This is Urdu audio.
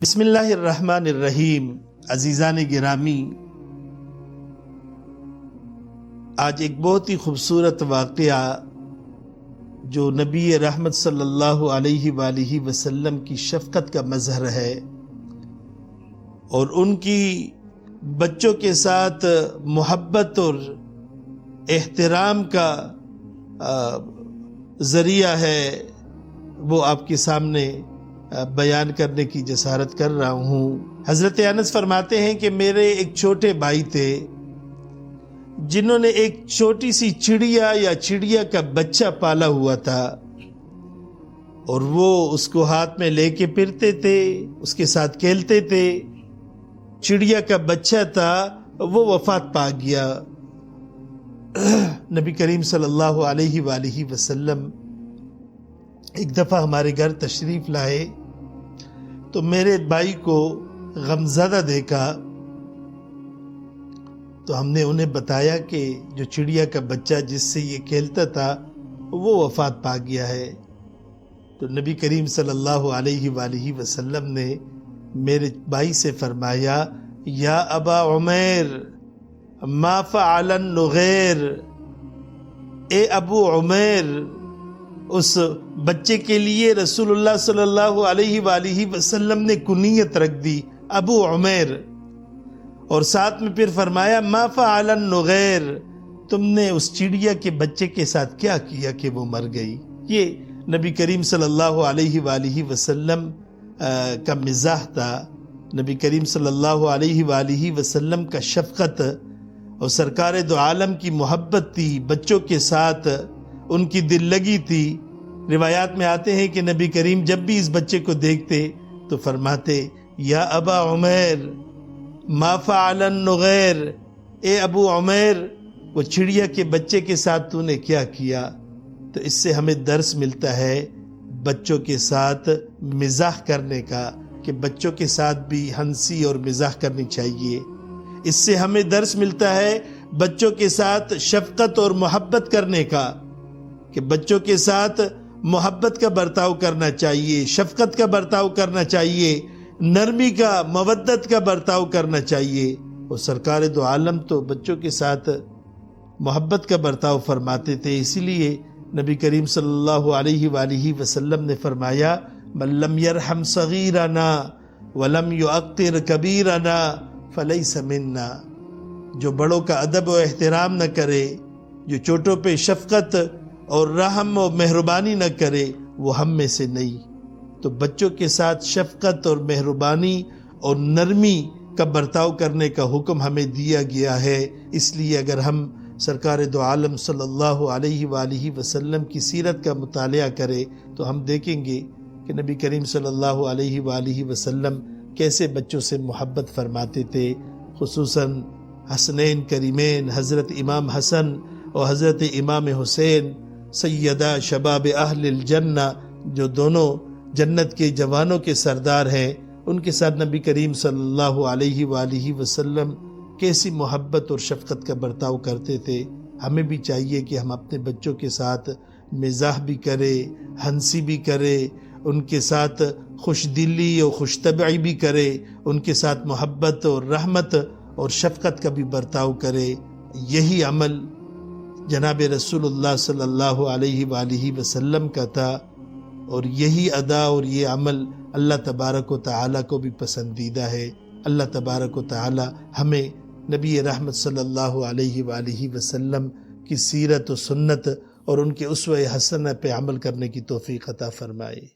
بسم اللہ الرحمن الرحیم۔ عزیزان گرامی، آج ایک بہت ہی خوبصورت واقعہ جو نبی رحمت صلی اللہ علیہ وآلہ وسلم کی شفقت کا مظہر ہے اور ان کی بچوں کے ساتھ محبت اور احترام کا ذریعہ ہے، وہ آپ کے سامنے بیان کرنے کی جسارت کر رہا ہوں۔ حضرت انس فرماتے ہیں کہ میرے ایک چھوٹے بھائی تھے جنہوں نے ایک چھوٹی سی چڑیا کا بچہ پالا ہوا تھا، اور وہ اس کو ہاتھ میں لے کے پھرتے تھے، اس کے ساتھ کھیلتے تھے۔ چڑیا کا بچہ تھا، وہ وفات پا گیا۔ نبی کریم صلی اللہ علیہ وآلہ وسلم ایک دفعہ ہمارے گھر تشریف لائے تو میرے بھائی کو غمزدہ دیکھا، تو ہم نے انہیں بتایا کہ جو چڑیا کا بچہ جس سے یہ کھیلتا تھا وہ وفات پا گیا ہے۔ تو نبی کریم صلی اللہ علیہ وآلہ وسلم نے میرے بھائی سے فرمایا، یا ابا عمیر ما فعل النغیر، اے ابو عمیر، اس بچے کے لیے رسول اللہ صلی اللہ علیہ وآلہ وسلم نے کنیت رکھ دی ابو عمیر، اور ساتھ میں پھر فرمایا ما فعل النغیر، تم نے اس چڑیا کے بچے کے ساتھ کیا کیا کہ وہ مر گئی۔ یہ نبی کریم صلی اللہ علیہ وآلہ وسلم کا مزاح تھا۔ نبی کریم صلی اللہ علیہ وآلہ وسلم کا شفقت اور سرکار دو عالم کی محبت تھی، بچوں کے ساتھ ان کی دل لگی تھی۔ روایات میں آتے ہیں کہ نبی کریم جب بھی اس بچے کو دیکھتے تو فرماتے، یا ابا عمیر ما فعل النغیر، اے ابو عمیر، وہ چڑیا کے بچے کے ساتھ تو نے کیا کیا۔ تو اس سے ہمیں درس ملتا ہے بچوں کے ساتھ مزاح کرنے کا، کہ بچوں کے ساتھ بھی ہنسی اور مزاح کرنی چاہیے۔ اس سے ہمیں درس ملتا ہے بچوں کے ساتھ شفقت اور محبت کرنے کا، کہ بچوں کے ساتھ محبت کا برتاؤ کرنا چاہیے، شفقت کا برتاؤ کرنا چاہیے، نرمی کا، مودت کا برتاؤ کرنا چاہیے۔ اور سرکار دو عالم تو بچوں کے ساتھ محبت کا برتاؤ فرماتے تھے، اسی لیے نبی کریم صلی اللہ علیہ وآلہ وسلم نے فرمایا، من لم یرحم صغیرنا ولم یعقر کبیرنا فلیس منا، جو بڑوں کا ادب و احترام نہ کرے، جو چھوٹوں پہ شفقت اور رحم و مہربانی نہ کرے، وہ ہم میں سے نہیں۔ تو بچوں کے ساتھ شفقت اور مہربانی اور نرمی کا برتاؤ کرنے کا حکم ہمیں دیا گیا ہے۔ اس لیے اگر ہم سرکار دو عالم صلی اللہ علیہ وآلہ وسلم کی سیرت کا مطالعہ کریں تو ہم دیکھیں گے کہ نبی کریم صلی اللہ علیہ وآلہ وسلم کیسے بچوں سے محبت فرماتے تھے، خصوصاً حسنین کریمین حضرت امام حسن اور حضرت امام حسین سیدہ شباب اہل الجنہ، جو دونوں جنت کے جوانوں کے سردار ہیں، ان کے ساتھ نبی کریم صلی اللہ علیہ وآلہ وسلم کیسی محبت اور شفقت کا برتاؤ کرتے تھے۔ ہمیں بھی چاہیے کہ ہم اپنے بچوں کے ساتھ مزاح بھی کریں، ہنسی بھی کریں، ان کے ساتھ خوش دلی اور خوش طبعی بھی کریں، ان کے ساتھ محبت اور رحمت اور شفقت کا بھی برتاؤ کرے۔ یہی عمل جناب رسول اللہ صلی اللہ علیہ وآلہ وسلم کا تھا، اور یہی ادا اور یہ عمل اللہ تبارک و تعالیٰ کو بھی پسندیدہ ہے۔ اللہ تبارک و تعالیٰ ہمیں نبی رحمت صلی اللہ علیہ وآلہ وسلم کی سیرت و سنت اور ان کے اسوہ حسنہ پہ عمل کرنے کی توفیق عطا فرمائے۔